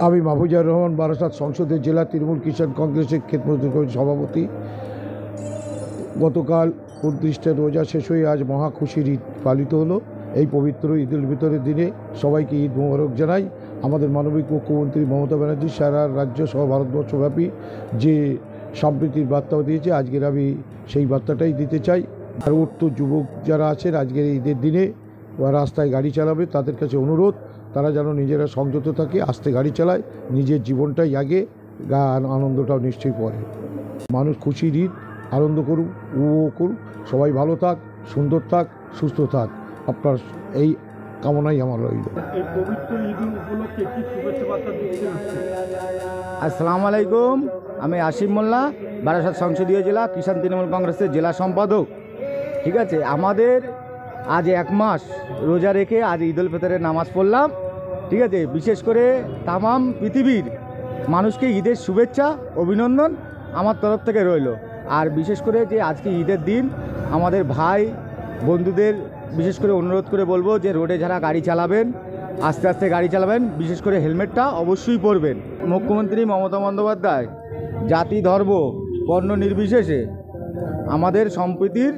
আমি মাহফুজার রহমান, বারাসাত সংসদীয় জেলা তৃণমূল কিষাণ কংগ্রেসের ক্ষেত্রমন্ত্রী কমিটির সভাপতি। গতকাল 29 রোজা শেষ হয়ে আজ মহা খুশির ঈদ পালিত হলো। এই পবিত্র ঈদুল ফিতরের দিনে সবাইকে ঈদ মোবারক জানাই। আমাদের মাননীয় মুখ্যমন্ত্রী মমতা ব্যানার্জি সারা রাজ্য সহ ভারতবর্ষব্যাপী যে সম্প্রীতির বার্তা দিয়েছে, আজকের আমি সেই বার্তাটাই দিতে চাই। আর উত্তর যুবক যারা আছেন আজকের ঈদের দিনে রাস্তায় গাড়ি চালাবে, তাদের কাছে অনুরোধ তারা যেন নিজেরা সংযত থাকে, আস্তে গাড়ি চালায়, নিজের জীবনটাই আগে, আনন্দটাও নিশ্চয়ই পরে। মানুষ খুশির ঈদ আনন্দ করুক, উপভোগ করুক, সবাই ভালো থাক, সুন্দর থাক, সুস্থ থাক, আপনার এই কামনাই আমার রইল। আসসালামু আলাইকুম, আমি আসিম মোল্লা, বারাসাত সংসদীয় জেলা কিষাণ তৃণমূল কংগ্রেসের জেলা সম্পাদক। ঠিক আছে, আমাদের আজ 1 মাস রোজা রেখে আজ ঈদুল ফিতরের নামাজ পড়লাম। ঠিক আছে, বিশেষ করে তামাম পৃথিবীর মানুষকে ঈদের শুভেচ্ছা অভিনন্দন আমার তরফ থেকে রইল। আর বিশেষ করে যে আজকে ঈদের দিন আমাদের ভাই বন্ধুদের বিশেষ করে অনুরোধ করে বলবো যে রোডে যারা গাড়ি চালাবেন আস্তে আস্তে গাড়ি চালাবেন, বিশেষ করে হেলমেটটা অবশ্যই পরবেন। মুখ্যমন্ত্রী মমতা বন্দ্যোপাধ্যায় জাতি ধর্ম বর্ণ নির্বিশেষে আমাদের সম্প্রীতির